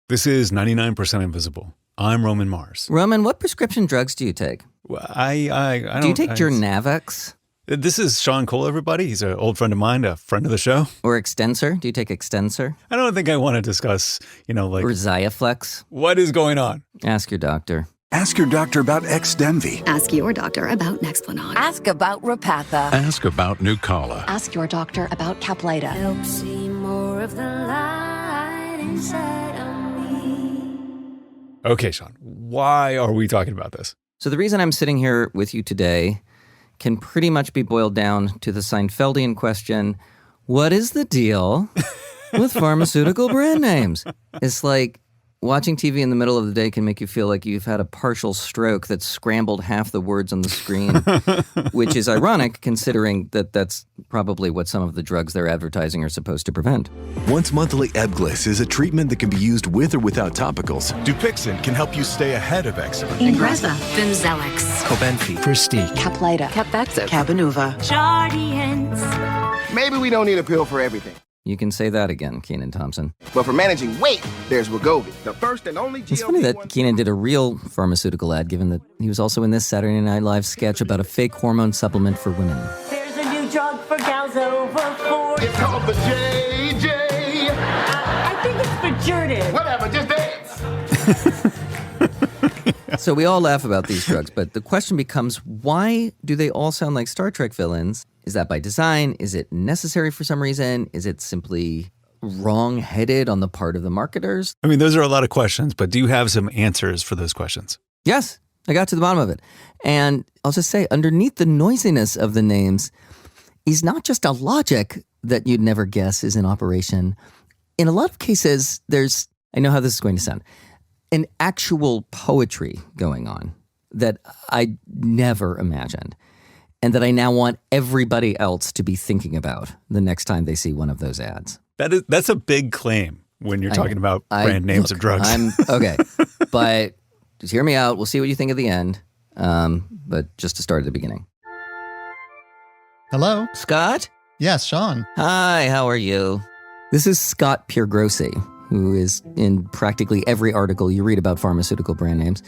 This is 99% Invisible. I'm Roman Mars. Roman, what prescription drugs do you take? Well, I don't... Do you take Journavx? This is Sean Cole, everybody. He's an old friend of mine, a friend of the show. Or Extensor? Do you take Extensor? I don't think I want to discuss, Or Xiaflex? What is going on? Ask your doctor. Ask your doctor about Xdenvi. Ask your doctor about Nexplanon. Ask about Repatha. Ask about Nucala. Ask your doctor about Caplyta. Help see more of the light inside of me. Okay, Sean, why are we talking about this? So the reason I'm sitting here with you today can pretty much be boiled down to the Seinfeldian question, what is the deal with pharmaceutical brand names? It's like watching TV in the middle of the day can make you feel like you've had a partial stroke that's scrambled half the words on the screen, which is ironic considering that that's probably what some of the drugs they're advertising are supposed to prevent. Once monthly Ebglyss is a treatment that can be used with or without topicals. Dupixent can help you stay ahead of eczema. Ingrezza, Bimzelx, Cobenfy, Prestige, Caplyta. Capvaxive. Cabenuva. Jardiance. Maybe we don't need a pill for everything. You can say that again, Kenan Thompson. But for managing weight, there's Wegovy, the first and only GLP-1. It's funny that Kenan did a real pharmaceutical ad, given that he was also in this Saturday Night Live sketch about a fake hormone supplement for women. There's a new drug for gals over 40. It's called the JJ. I think it's for Jordan. Whatever, just dance. So we all laugh about these drugs, but the question becomes, why do they all sound like Star Trek villains? Is that by design? Is it necessary for some reason? Is it simply wrong-headed on the part of the marketers? I mean, those are a lot of questions, but do you have some answers for those questions? Yes, I got to the bottom of it. And I'll just say, underneath the noisiness of the names is not just a logic that you'd never guess is in operation. In a lot of cases, I know how this is going to sound, an actual poetry going on that I never imagined, and that I now want everybody else to be thinking about the next time they see one of those ads. That's a big claim when you're talking about brand names of drugs. Okay, but just hear me out. We'll see what you think at the end, but just to start at the beginning. Hello? Scott? Yes, Sean. Hi, how are you? This is Scott Piergrossi, who is in practically every article you read about pharmaceutical brand names.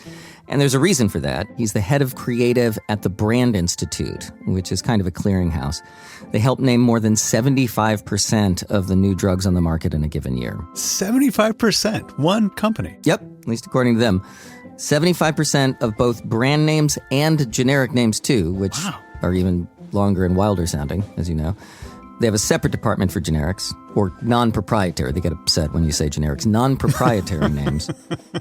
And there's a reason for that. He's the head of creative at the Brand Institute, which is kind of a clearinghouse. They help name more than 75% of the new drugs on the market in a given year. 75%? One company? Yep, at least according to them. 75% of both brand names and generic names too, which are even longer and wilder sounding, as you know. They have a separate department for generics, or non-proprietary. They get upset when you say generics. Non-proprietary names.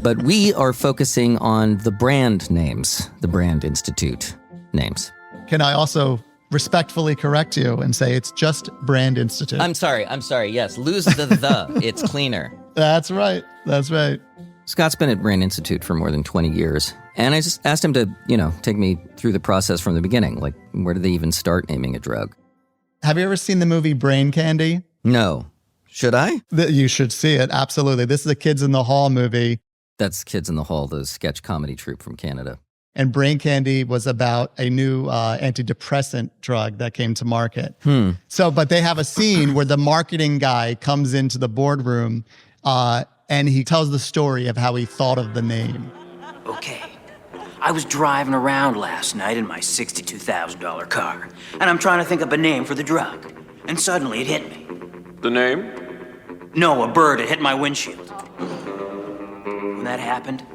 But we are focusing on the brand names, the Brand Institute names. Can I also respectfully correct you and say it's just Brand Institute? I'm sorry. Yes, lose the. It's cleaner. That's right. Scott's been at Brand Institute for more than 20 years. And I just asked him to, take me through the process from the beginning. Like, where did they even start naming a drug? Have you ever seen the movie Brain Candy? No. Should I? You should see it, absolutely. This is a Kids in the Hall movie. That's Kids in the Hall, the sketch comedy troupe from Canada. And Brain Candy was about a new antidepressant drug that came to market. But they have a scene where the marketing guy comes into the boardroom and he tells the story of how he thought of the name. Okay. I was driving around last night in my $62,000 car, and I'm trying to think up a name for the drug. And suddenly it hit me. The name? No, a bird had hit my windshield. When that happened,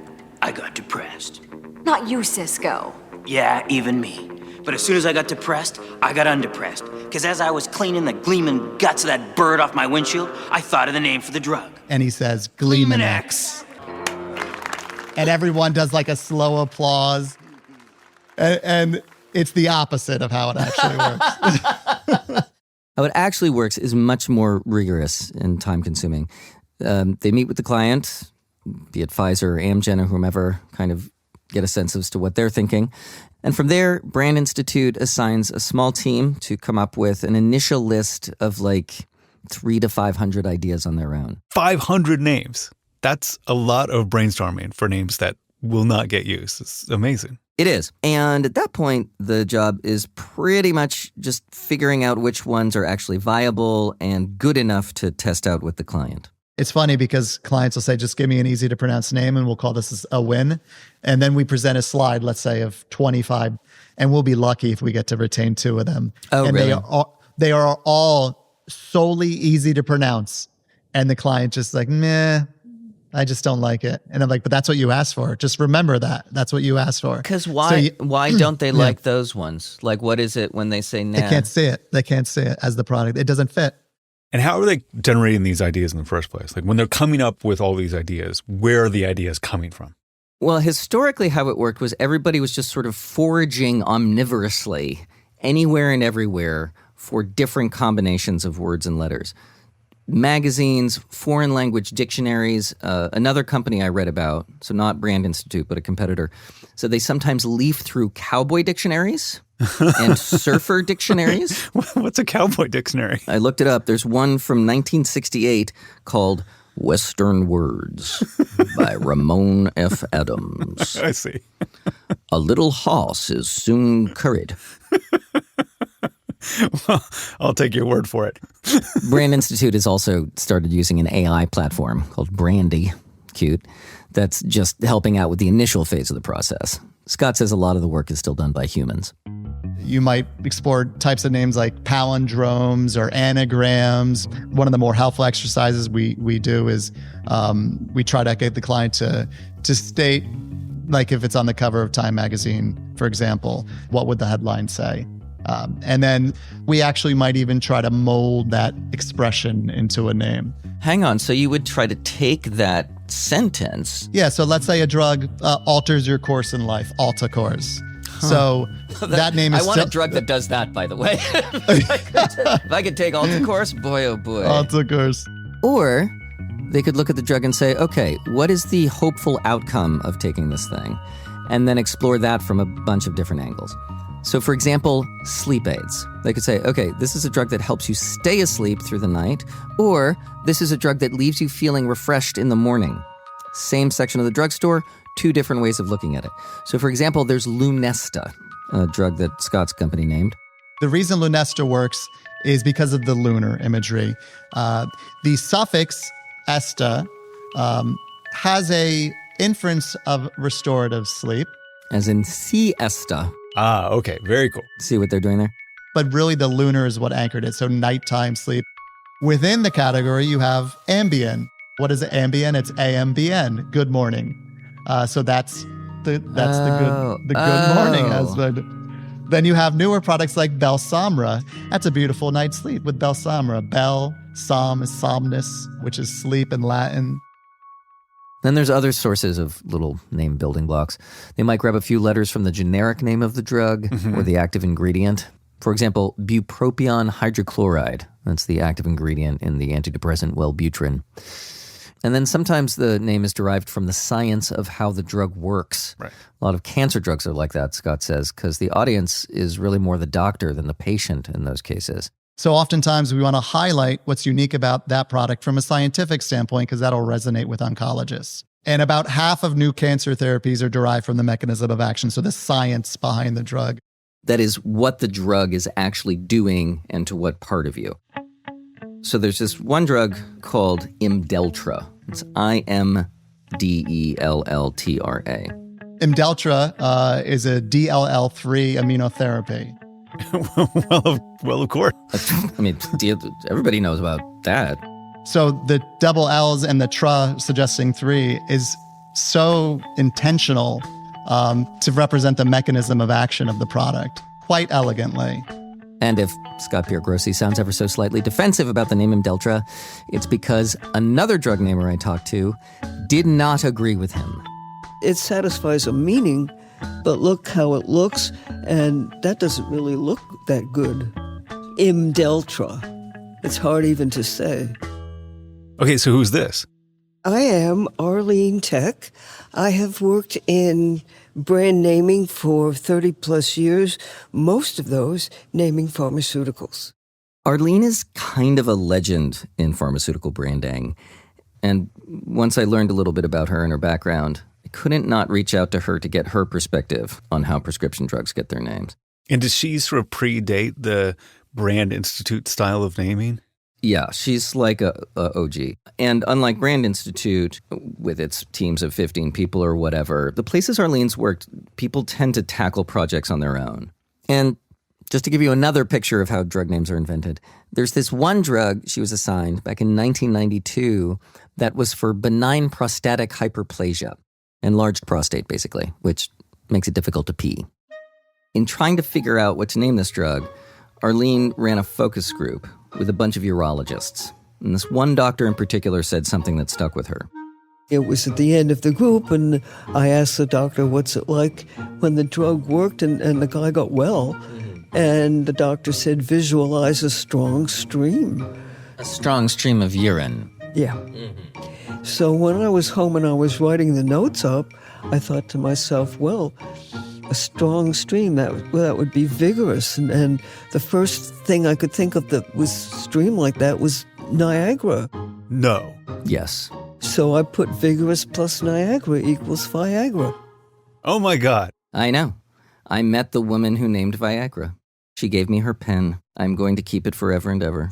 I got depressed. Not you, Cisco. Yeah, even me. But as soon as I got depressed, I got undepressed. Because as I was cleaning the gleaming guts of that bird off my windshield, I thought of the name for the drug. And he says, Gleamin-X. And everyone does like a slow applause. And it's the opposite of how it actually works. How it actually works is much more rigorous and time-consuming. They meet with the client, be it Pfizer or Ambien or whomever, kind of get a sense as to what they're thinking. And from there, Brand Institute assigns a small team to come up with an initial list of like 300 to 500 ideas on their own. 500 names. That's a lot of brainstorming for names that will not get used. It's amazing. It is. And at that point, the job is pretty much just figuring out which ones are actually viable and good enough to test out with the client. It's funny because clients will say, just give me an easy to pronounce name and we'll call this a win. And then we present a slide, let's say, of 25, and we'll be lucky if we get to retain 2 of them. Oh, and really? They are all solely easy to pronounce. And the client just like, meh, I just don't like it. And I'm like, but that's what you asked for. Just remember that. That's what you asked for. Because why don't they like those ones? Like, what is it when they say nah? They can't see it. They can't see it as the product. It doesn't fit. And how are they generating these ideas in the first place? Like when they're coming up with all these ideas, where are the ideas coming from? Well, historically, how it worked was everybody was just sort of foraging omnivorously anywhere and everywhere for different combinations of words and letters. Magazines, foreign language dictionaries, another company I read about, so not Brand Institute, but a competitor. So they sometimes leaf through cowboy dictionaries and surfer dictionaries. What's a cowboy dictionary? I looked it up. There's one from 1968 called Western Words by Ramon F. Adams. I see. A little horse is soon curried. Well, I'll take your word for it. Brand Institute has also started using an AI platform called Brandy, cute, that's just helping out with the initial phase of the process. Scott says a lot of the work is still done by humans. You might explore types of names like palindromes or anagrams. One of the more helpful exercises we do is we try to get the client to state, like if it's on the cover of Time magazine, for example, what would the headline say? And then we actually might even try to mold that expression into a name. Hang on, so you would try to take that sentence. Yeah, so let's say a drug alters your course in life, Altacourse. So that name is I want a drug that does that, by the way. If I could take Altacourse, boy, oh boy. Altacourse. Or they could look at the drug and say, okay, what is the hopeful outcome of taking this thing? And then explore that from a bunch of different angles. So for example, sleep aids. They could say, okay, this is a drug that helps you stay asleep through the night, or this is a drug that leaves you feeling refreshed in the morning. Same section of the drugstore, 2 different ways of looking at it. So for example, there's Lunesta, a drug that Scott's company named. The reason Lunesta works is because of the lunar imagery. The suffix esta has a inference of restorative sleep. As in siesta. Ah, okay. Very cool. See what they're doing there? But really the lunar is what anchored it, so nighttime sleep. Within the category, you have Ambien. What is Ambien? It's AMBN, good morning. So that's the good morning husband. Then you have newer products like Belsomra. That's a beautiful night's sleep with Belsomra. Belle, som is somnus, which is sleep in Latin. Then there's other sources of little name building blocks. They might grab a few letters from the generic name of the drug or the active ingredient. For example, bupropion hydrochloride. That's the active ingredient in the antidepressant Wellbutrin. And then sometimes the name is derived from the science of how the drug works. Right. A lot of cancer drugs are like that, Scott says, because the audience is really more the doctor than the patient in those cases. So oftentimes we want to highlight what's unique about that product from a scientific standpoint because that'll resonate with oncologists. And about half of new cancer therapies are derived from the mechanism of action, so the science behind the drug. That is what the drug is actually doing and to what part of you. So there's this one drug called Imdeltra. It's Imdellltra. Imdeltra is a DLL3 immunotherapy. well, of course. I mean, everybody knows about that. So the double L's and the tra suggesting 3 is so intentional to represent the mechanism of action of the product quite elegantly. And if Scott Piergrossi sounds ever so slightly defensive about the name Imdeltra, it's because another drug namer I talked to did not agree with him. It satisfies a meaning, but look how it looks, and that doesn't really look that good. Imdeltra. It's hard even to say. Okay, so who's this? I am Arlene Tech. I have worked in brand naming for 30 plus years, most of those naming pharmaceuticals. Arlene is kind of a legend in pharmaceutical branding. And once I learned a little bit about her and her background, I couldn't not reach out to her to get her perspective on how prescription drugs get their names. And does she sort of predate the Brand Institute style of naming? Yeah, she's like a OG. And unlike Brand Institute, with its teams of 15 people or whatever, the places Arlene's worked, people tend to tackle projects on their own. And just to give you another picture of how drug names are invented, there's this one drug she was assigned back in 1992 that was for benign prostatic hyperplasia, enlarged prostate basically, which makes it difficult to pee. In trying to figure out what to name this drug, Arlene ran a focus group with a bunch of urologists. And this one doctor in particular said something that stuck with her. It was at the end of the group, and I asked the doctor, what's it like when the drug worked and the guy got well? And the doctor said, visualize a strong stream. A strong stream of urine. Yeah. So when I was home and I was writing the notes up, I thought to myself, well, a strong stream, that would be vigorous. And the first thing I could think of that was stream like that was Niagara. No. Yes. So I put vigorous plus Niagara equals Viagra. Oh my God. I know. I met the woman who named Viagra. She gave me her pen. I'm going to keep it forever and ever.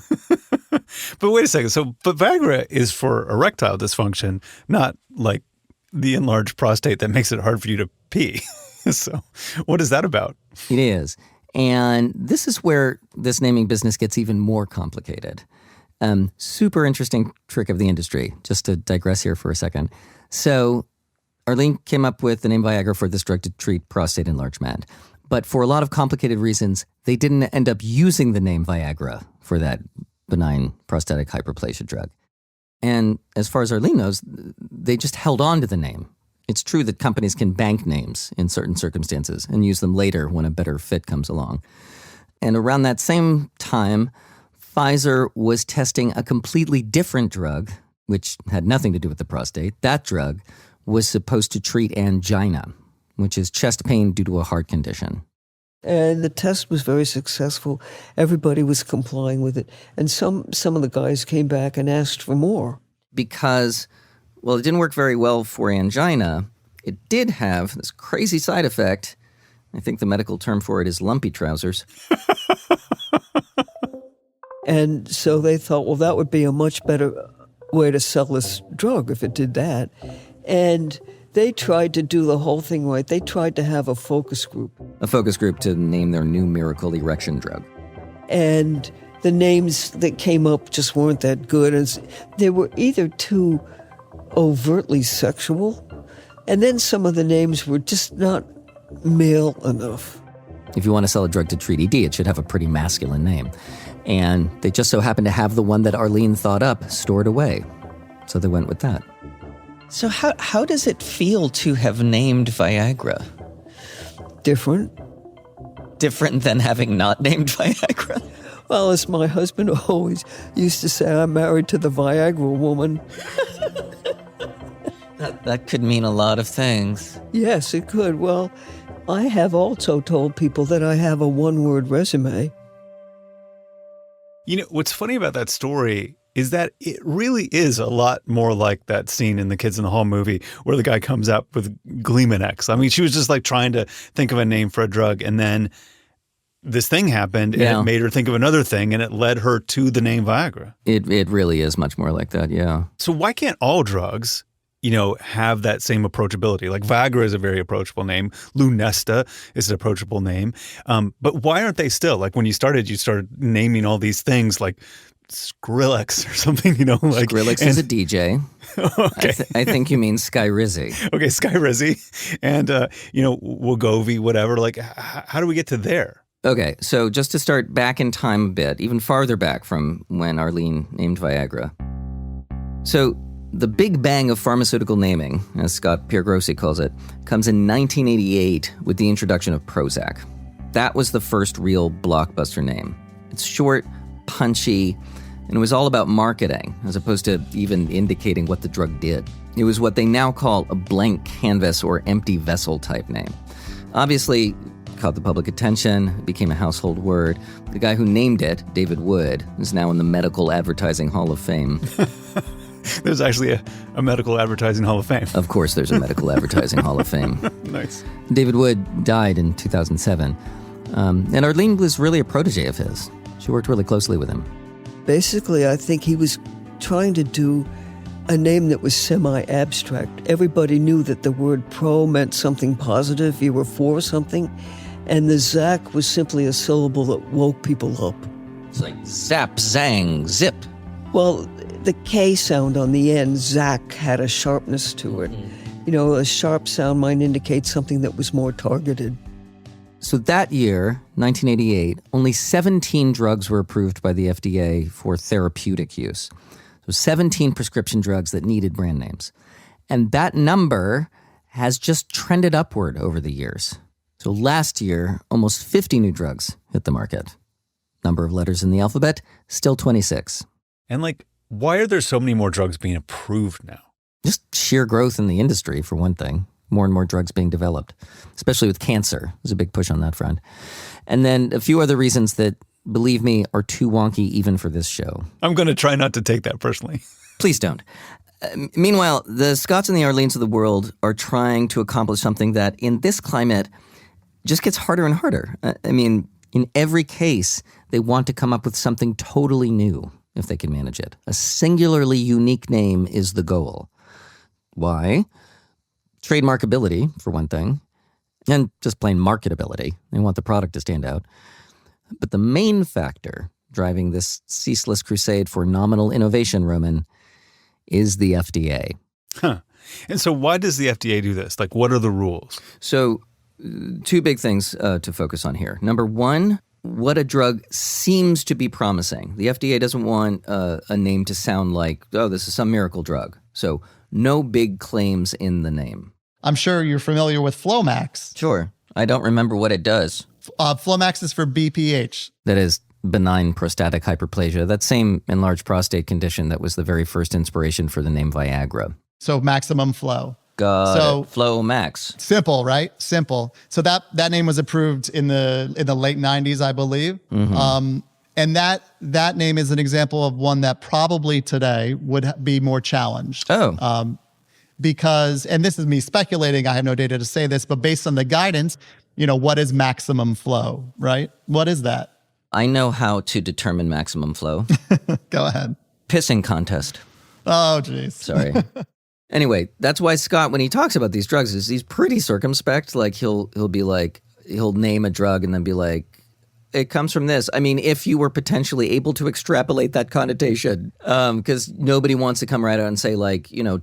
But wait a second. But Viagra is for erectile dysfunction, not like the enlarged prostate that makes it hard for you to pee. So what is that about? It is. And this is where this naming business gets even more complicated. Super interesting trick of the industry, just to digress here for a second. So Arlene came up with the name Viagra for this drug to treat prostate enlargement. But for a lot of complicated reasons, they didn't end up using the name Viagra for that benign prostatic hyperplasia drug. And as far as Arlene knows, they just held on to the name. It's true that companies can bank names in certain circumstances and use them later when a better fit comes along. And around that same time, Pfizer was testing a completely different drug, which had nothing to do with the prostate. That drug was supposed to treat angina, which is chest pain due to a heart condition. And the test was very successful. Everybody was complying with it. And some of the guys came back and asked for more. Because, well, it didn't work very well for angina. It did have this crazy side effect. I think the medical term for it is lumpy trousers. And so they thought, well, that would be a much better way to sell this drug if it did that. And they tried to do the whole thing right. They tried to have a focus group. A focus group to name their new miracle erection drug. And the names that came up just weren't that good. And they were either too overtly sexual, and then some of the names were just not male enough. If you want to sell a drug to treat ED, it should have a pretty masculine name. And they just so happened to have the one that Arlene thought up stored away. So they went with that. So how does it feel to have named Viagra? Different. Different than having not named Viagra? Well, as my husband always used to say, I'm married to the Viagra woman. That could mean a lot of things. Yes, it could. Well, I have also told people that I have a one-word resume. You know, what's funny about that story is that it really is a lot more like that scene in the Kids in the Hall movie where the guy comes up with Gleeman-X. I mean, she was just like trying to think of a name for a drug, and then this thing happened, and it made her think of another thing, and it led her to the name Viagra. It really is much more like that, yeah. So why can't all drugs, you know, have that same approachability? Like Viagra is a very approachable name. Lunesta is an approachable name. But why aren't they still? Like when you started naming all these things like Skrillex or something, you know? Like Skrillex is a DJ. Okay. I think you mean Sky Rizzy. Okay, Sky Rizzy. And, you know, Wegovy, whatever. Like, how do we get to there? Okay, so just to start back in time a bit, even farther back from when Arlene named Viagra. So the big bang of pharmaceutical naming, as Scott Piergrossi calls it, comes in 1988 with the introduction of Prozac. That was the first real blockbuster name. It's short, punchy, and it was all about marketing, as opposed to even indicating what the drug did. It was what they now call a blank canvas or empty vessel type name. Obviously, it caught the public attention, it became a household word. The guy who named it, David Wood, is now in the Medical Advertising Hall of Fame. There's actually a Medical Advertising Hall of Fame. Of course there's a Medical Advertising Hall of Fame. Nice. David Wood died in 2007. And Arlene was really a protege of his. She worked really closely with him. Basically, I think he was trying to do a name that was semi-abstract. Everybody knew that the word pro meant something positive, you were for something, and the Zac was simply a syllable that woke people up. It's like zap, zang, zip. Well, the K sound on the end, Zac, had a sharpness to it. You know, a sharp sound might indicate something that was more targeted. So that year, 1988, only 17 drugs were approved by the FDA for therapeutic use. So 17 prescription drugs that needed brand names. And that number has just trended upward over the years. So last year, almost 50 new drugs hit the market. Number of letters in the alphabet, still 26. And why are there so many more drugs being approved now? Just sheer growth in the industry, for one thing. More and more drugs being developed, especially with cancer. There's a big push on that front. And then a few other reasons that, believe me, are too wonky even for this show. I'm going to try not to take that personally. Please don't. Meanwhile, the Scotts and the Arlenes of the world are trying to accomplish something that, in this climate, just gets harder and harder. I mean, in every case, they want to come up with something totally new, if they can manage it. A singularly unique name is the goal. Why? Trademarkability, for one thing, and just plain marketability. They want the product to stand out. But the main factor driving this ceaseless crusade for nominal innovation, Roman, is the FDA. Huh. And so why does the FDA do this? What are the rules? So two big things to focus on here. Number one, what a drug seems to be promising. The FDA doesn't want a name to sound like, oh, this is some miracle drug. So no big claims in the name. I'm sure you're familiar with Flomax. Sure. I don't remember what it does. Flomax is for BPH. That is benign prostatic hyperplasia, that same enlarged prostate condition that was the very first inspiration for the name Viagra. So maximum flow. Got it. Flow Max. Simple, right? Simple. So that name was approved in the late 90s, I believe. Mm-hmm. And that name is an example of one that probably today would be more challenged. Oh. Because, and this is me speculating, I have no data to say this, but based on the guidance, what is maximum flow, right? What is that? I know how to determine maximum flow. Go ahead. Pissing contest. Oh, geez. Sorry. Anyway, that's why Scott, when he talks about these drugs, he's pretty circumspect. He'll name a drug and then be like, it comes from this. I mean, if you were potentially able to extrapolate that connotation, because nobody wants to come right out and say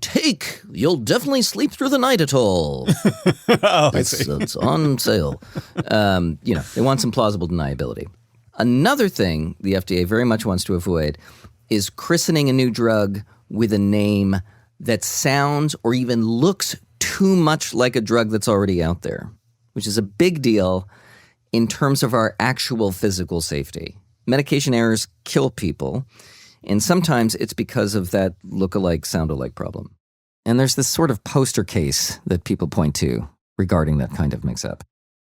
take, you'll definitely sleep through the night at all. Oh, I see. It's on sale. They want some plausible deniability. Another thing the FDA very much wants to avoid is christening a new drug with a name that sounds or even looks too much like a drug that's already out there, which is a big deal in terms of our actual physical safety. Medication errors kill people, and sometimes it's because of that look-alike, sound-alike problem. And there's this sort of poster case that people point to regarding that kind of mix-up.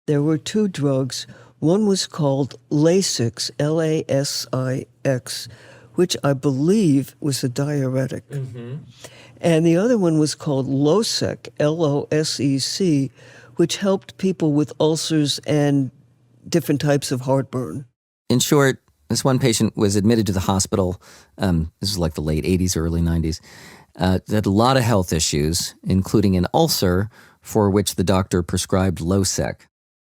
There were two drugs. One was called Lasix, Lasix, which I believe was a diuretic. Mm-hmm. And the other one was called Losec, Losec, which helped people with ulcers and different types of heartburn. In short, this one patient was admitted to the hospital. This was the late 80s, early 90s. They had a lot of health issues, including an ulcer for which the doctor prescribed Losec.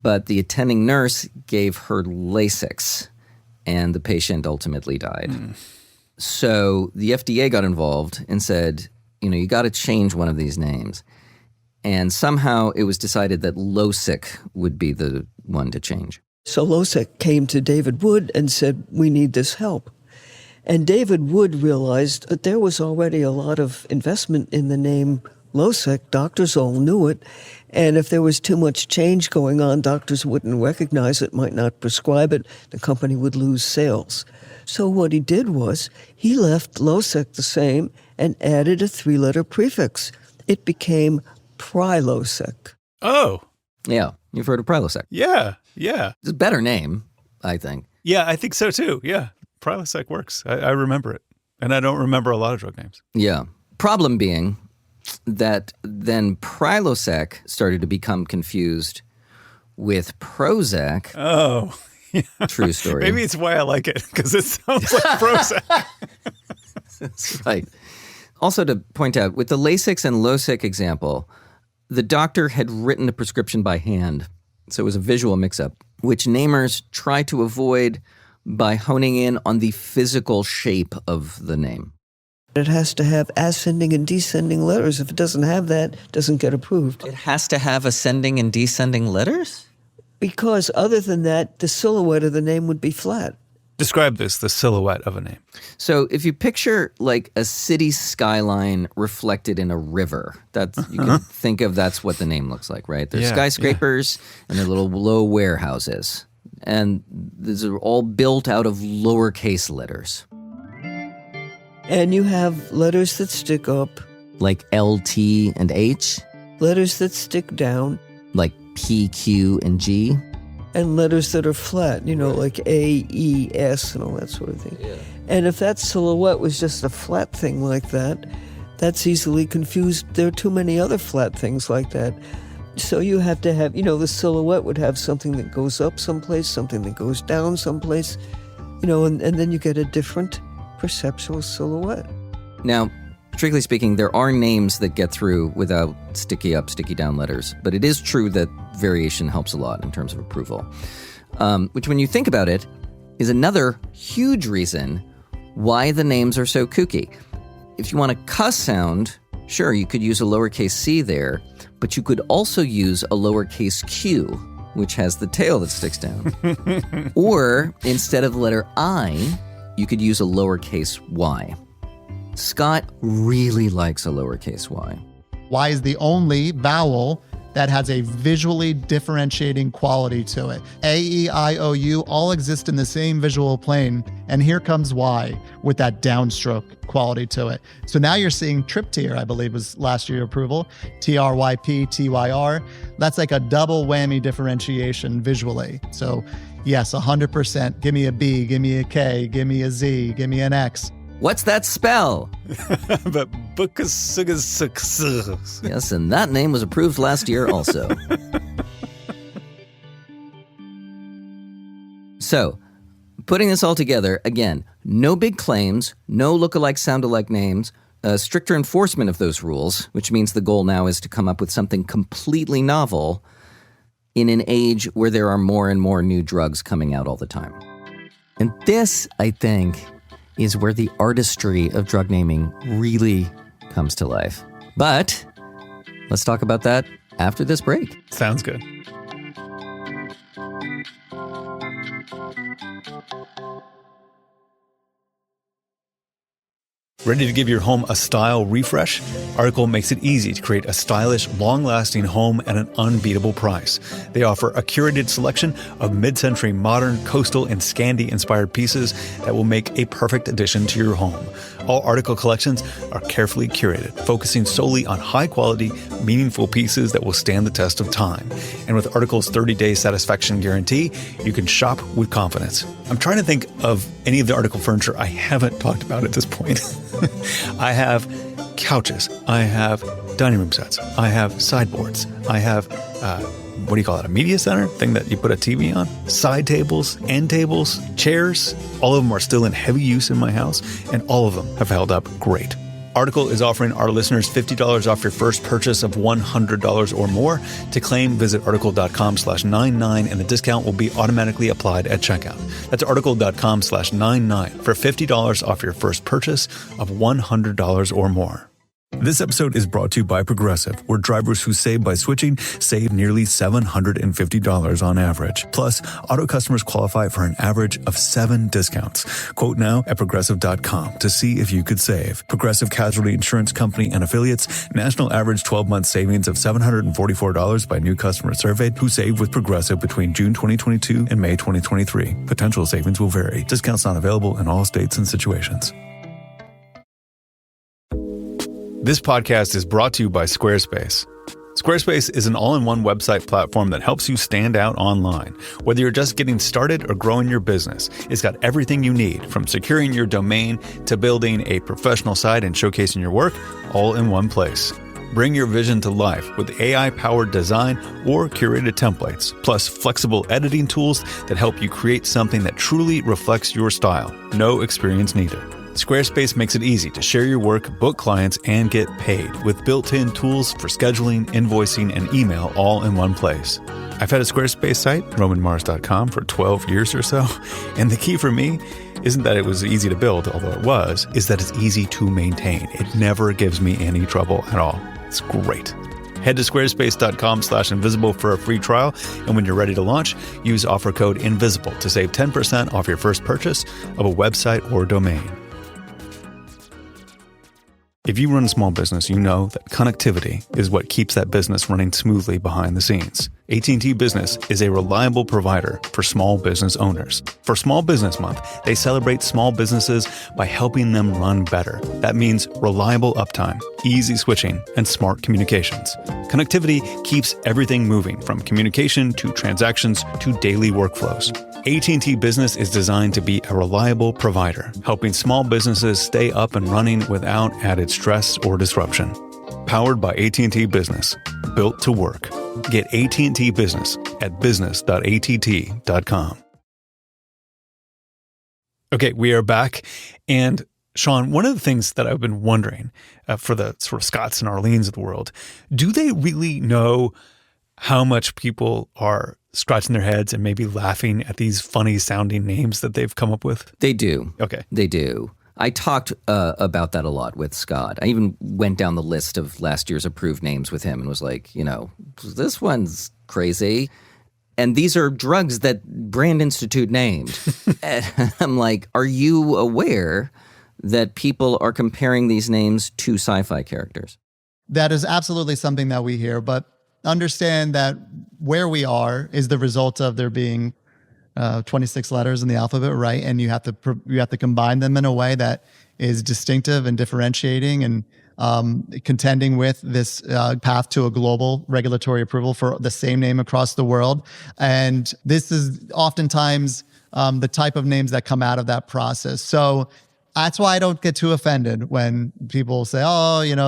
But the attending nurse gave her Lasix, and the patient ultimately died. So the FDA got involved and said, you got to change one of these names. And somehow it was decided that Losec would be the one to change. So Losec came to David Wood and said, we need this help. And David Wood realized that there was already a lot of investment in the name Losec. Doctors all knew it. And if there was too much change going on, doctors wouldn't recognize it, might not prescribe it. The company would lose sales. So what he did was he left Losec the same and added a 3-letter prefix. It became Prilosec. Oh. Yeah, you've heard of Prilosec. Yeah. It's a better name, I think. Yeah, I think so too. Yeah, Prilosec works. I remember it. And I don't remember a lot of drug names. Yeah. Problem being that then Prilosec started to become confused with Prozac. Oh, True story. Maybe it's why I like it, because it sounds like Prozac. That's right. Also to point out, with the Lasix and Losic example, the doctor had written the prescription by hand, so it was a visual mix-up, which namers try to avoid by honing in on the physical shape of the name. It has to have ascending and descending letters. If it doesn't have that, it doesn't get approved. It has to have ascending and descending letters? Because other than that, the silhouette of the name would be flat. Describe this, the silhouette of a name. So if you picture like a city skyline reflected in a river, that's you can think of that's what the name looks like, right? There's skyscrapers and they're little low warehouses. And these are all built out of lowercase letters. And you have letters that stick up. Like L, T, and H. Letters that stick down. Like P, Q, and G. And letters that are flat, like A, E, S, and all that sort of thing. Yeah. And if that silhouette was just a flat thing like that, that's easily confused. There are too many other flat things like that. So you have to have, the silhouette would have something that goes up someplace, something that goes down someplace, and then you get a different perceptual silhouette. Now, strictly speaking, there are names that get through without sticky up, sticky down letters, but it is true that variation helps a lot in terms of approval, which when you think about it, is another huge reason why the names are so kooky. If you want a cuss sound, sure, you could use a lowercase c there, but you could also use a lowercase q, which has the tail that sticks down. Or instead of the letter I, you could use a lowercase y. Scott really likes a lowercase y. Y is the only vowel that has a visually differentiating quality to it. A, E, I, O, U all exist in the same visual plane, and here comes Y with that downstroke quality to it. So now you're seeing triptyr, I believe was last year approval, TRYP, TYR. That's like a double whammy differentiation visually. So yes, 100%. Give me a B, give me a K, give me a Z, give me an X. What's that spell? But yes, and that name was approved last year also. So, putting this all together, again, no big claims, no look-alike, sound-alike names, stricter enforcement of those rules, which means the goal now is to come up with something completely novel in an age where there are more and more new drugs coming out all the time. And this, I think, is where the artistry of drug naming really comes to life. But let's talk about that after this break. Sounds good. Ready to give your home a style refresh? Article makes it easy to create a stylish, long-lasting home at an unbeatable price. They offer a curated selection of mid-century modern, coastal, and Scandi-inspired pieces that will make a perfect addition to your home. All Article collections are carefully curated, focusing solely on high-quality, meaningful pieces that will stand the test of time. And with Article's 30-day satisfaction guarantee, you can shop with confidence. I'm trying to think of any of the Article furniture I haven't talked about at this point. I have couches. I have dining room sets. I have sideboards. I have, what do you call it, a media center? Thing that you put a TV on? Side tables, end tables, chairs. All of them are still in heavy use in my house, and all of them have held up great. Article is offering our listeners $50 off your first purchase of $100 or more. To claim, visit article.com/99 and the discount will be automatically applied at checkout. That's article.com/99 for $50 off your first purchase of $100 or more. This episode is brought to you by Progressive, where drivers who save by switching save nearly $750 on average. Plus, auto customers qualify for an average of 7 discounts. Quote now at Progressive.com to see if you could save. Progressive Casualty Insurance Company and Affiliates. National average 12-month savings of $744 by new customers surveyed who saved with Progressive between June 2022 and May 2023. Potential savings will vary. Discounts not available in all states and situations. This podcast is brought to you by Squarespace. Squarespace is an all-in-one website platform that helps you stand out online. Whether you're just getting started or growing your business, it's got everything you need, from securing your domain to building a professional site and showcasing your work, all in one place. Bring your vision to life with AI-powered design or curated templates, plus flexible editing tools that help you create something that truly reflects your style. No experience needed. Squarespace makes it easy to share your work, book clients, and get paid with built-in tools for scheduling, invoicing, and email all in one place. I've had a Squarespace site, romanmars.com, for 12 years or so, and the key for me isn't that it was easy to build, although it was, is that it's easy to maintain. It never gives me any trouble at all. It's great. Head to squarespace.com/invisible for a free trial, and when you're ready to launch, use offer code INVISIBLE to save 10% off your first purchase of a website or domain. If you run a small business, you know that connectivity is what keeps that business running smoothly behind the scenes. AT&T Business is a reliable provider for small business owners. For Small Business Month, they celebrate small businesses by helping them run better. That means reliable uptime, easy switching, and smart communications. Connectivity keeps everything moving, from communication to transactions to daily workflows. AT&T Business is designed to be a reliable provider, helping small businesses stay up and running without added stress or disruption. Powered by AT&T Business. Built to work. Get AT&T Business at business.att.com. Okay, we are back. And Sean, one of the things that I've been wondering for the sort of Scotts and Arlenes of the world, do they really know how much people are scratching their heads and maybe laughing at these funny sounding names that they've come up with? They do. Okay. They do. I talked about that a lot with Scott. I even went down the list of last year's approved names with him and was like, this one's crazy. And these are drugs that Brand Institute named. And I'm like, are you aware that people are comparing these names to sci-fi characters? That is absolutely something that we hear, but understand that where we are is the result of there being 26 letters in the alphabet, right? And you have to combine them in a way that is distinctive and differentiating and contending with this path to a global regulatory approval for the same name across the world. And this is oftentimes the type of names that come out of that process. So that's why I don't get too offended when people say,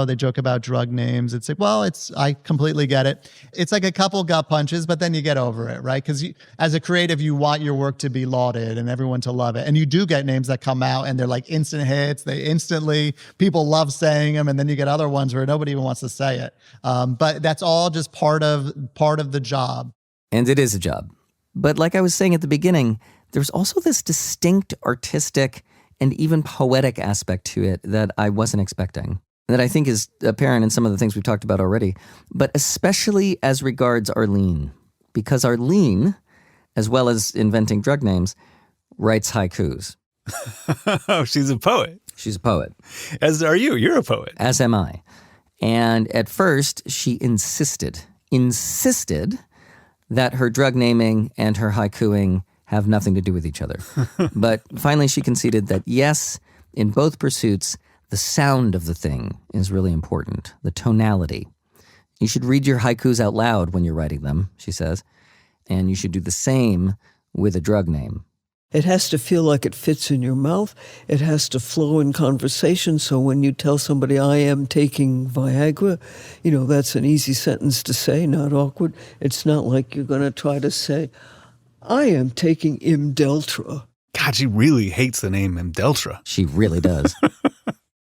they joke about drug names. It's like, I completely get it. It's like a couple gut punches, but then you get over it, right? Because as a creative, you want your work to be lauded and everyone to love it. And you do get names that come out and they're like instant hits. People love saying them. And then you get other ones where nobody even wants to say it. But that's all just part of the job. And it is a job. But like I was saying at the beginning, there's also this distinct artistic and even poetic aspect to it that I wasn't expecting, that I think is apparent in some of the things we've talked about already, but especially as regards Arlene, because Arlene, as well as inventing drug names, writes haikus. Oh, she's a poet. She's a poet. As are you. You're a poet. As am I. And at first, she insisted that her drug naming and her haikuing have nothing to do with each other. But finally she conceded that yes, in both pursuits, the sound of the thing is really important, the tonality. You should read your haikus out loud when you're writing them, she says, and you should do the same with a drug name. It has to feel like it fits in your mouth. It has to flow in conversation. So when you tell somebody, I am taking Viagra, that's an easy sentence to say, not awkward. It's not like you're going to try to say, I am taking Imdeltra. God, she really hates the name Imdeltra. She really does.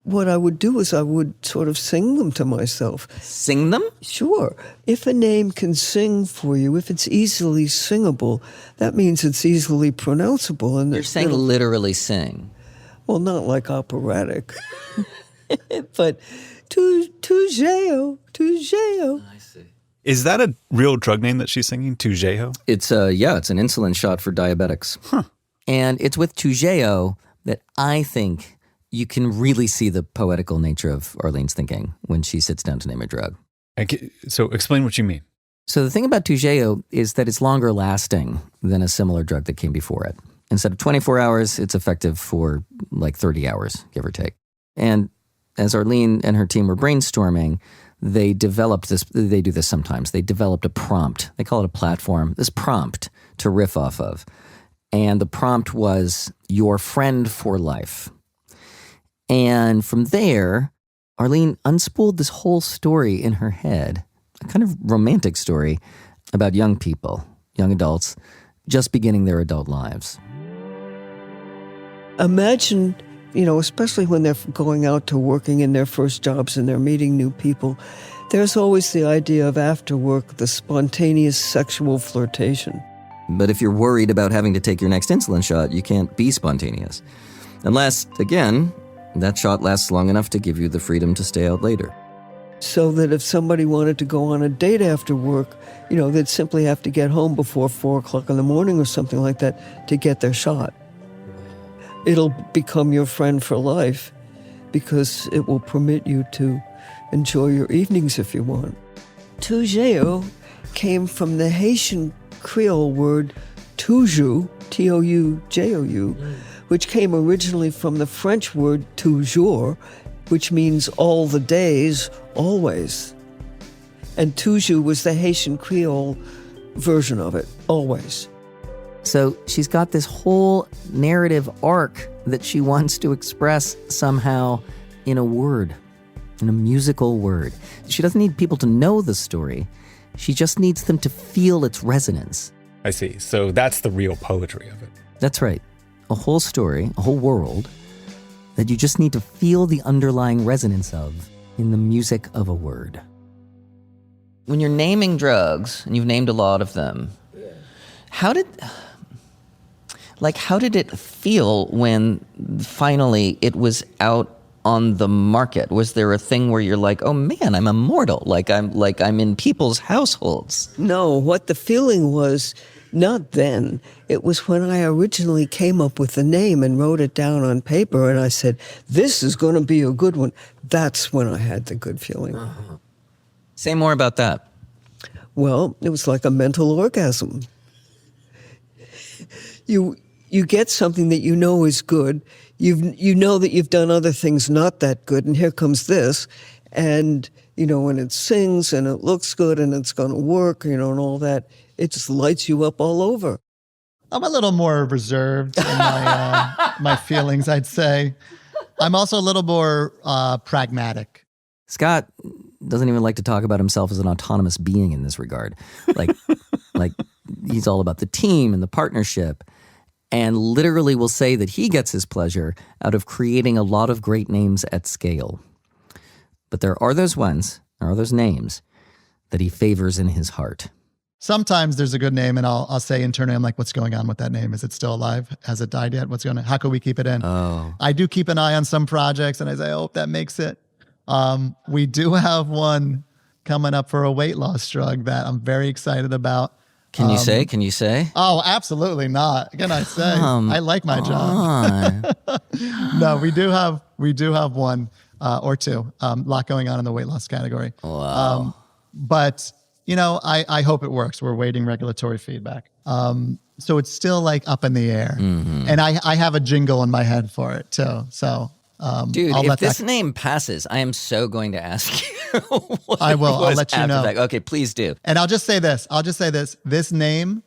What I would do is I would sort of sing them to myself. Sing them? Sure. If a name can sing for you, if it's easily singable, that means it's easily pronounceable. And you're saying literally sing. Well, not like operatic. But Tugeo. I see. Is that a real drug name that she's singing, Tugeo? It's an insulin shot for diabetics. Huh. And it's with Tugeo that I think you can really see the poetical nature of Arlene's thinking when she sits down to name a drug. So explain what you mean. So the thing about Tugeo is that it's longer lasting than a similar drug that came before it. Instead of 24 hours, it's effective for like 30 hours, give or take. And as Arlene and her team were brainstorming, they developed this, they do this sometimes, they developed a prompt. They call it a platform, this prompt to riff off of. And the prompt was, your friend for life. And from there, Arlene unspooled this whole story in her head, a kind of romantic story about young people, young adults, just beginning their adult lives. Imagine, especially when they're going out to working in their first jobs and they're meeting new people, there's always the idea of after work, the spontaneous sexual flirtation. But if you're worried about having to take your next insulin shot, you can't be spontaneous. Unless, again, that shot lasts long enough to give you the freedom to stay out later. So that if somebody wanted to go on a date after work, they'd simply have to get home before 4 o'clock in the morning or something like that to get their shot. It'll become your friend for life because it will permit you to enjoy your evenings if you want. Toujeo came from the Haitian Creole word toujours, T-O-U-J-O-U, which came originally from the French word toujours, which means all the days, always. And toujours was the Haitian Creole version of it, always. So she's got this whole narrative arc that she wants to express somehow in a word, in a musical word. She doesn't need people to know the story. She just needs them to feel its resonance. I see. So that's the real poetry of it. That's right. A whole story, a whole world that you just need to feel the underlying resonance of in the music of a word. When you're naming drugs, and you've named a lot of them, how did it feel when finally it was out on the market? Was there a thing where you're like, oh man, I'm immortal, like I'm in people's households? No, what the feeling was, not then. It was when I originally came up with the name and wrote it down on paper, and I said, this is going to be a good one. That's when I had the good feeling. Uh-huh. Say more about that. Well, it was like a mental orgasm. You get something that you know is good. You know that you've done other things not that good, and here comes this. And, when it sings and it looks good and it's going to work, and all that, it just lights you up all over. I'm a little more reserved in my feelings, I'd say. I'm also a little more pragmatic. Scott doesn't even like to talk about himself as an autonomous being in this regard. Like he's all about the team and the partnership, and literally will say that he gets his pleasure out of creating a lot of great names at scale. But there are those names that he favors in his heart. Sometimes there's a good name, and I'll say internally, I'm like, what's going on with that name? Is it still alive? Has it died yet? What's going on? How can we keep it in? Oh. I do keep an eye on some projects, and I say, I hope that makes it. We do have one coming up for a weight loss drug that I'm very excited about. Can you say? Can you say? Oh, absolutely not. Can I say? I like my job. No, we do have one or two. Lot going on in the weight loss category. Wow. But I hope it works. We're waiting regulatory feedback. So it's still like up in the air. Mm-hmm. And I have a jingle in my head for it too. So dude, if this name passes, I am so going to ask you. I will. I'll let you know. Okay, please do. And I'll just say this. This name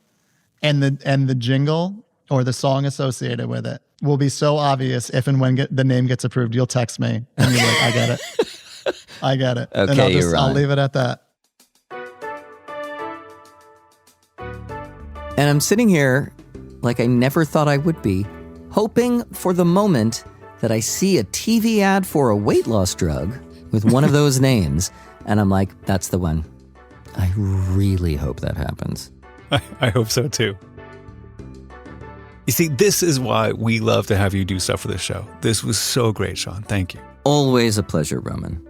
and the jingle or the song associated with it will be so obvious if and when the name gets approved. You'll text me and you're like, I get it. I get it. Okay, and I'll leave it at that. And I'm sitting here like I never thought I would be, hoping for the moment that I see a TV ad for a weight loss drug with one of those names, and I'm like, that's the one. I really hope that happens. I hope so too. You see, this is why we love to have you do stuff for this show. This was so great, Sean. Thank you. Always a pleasure, Roman.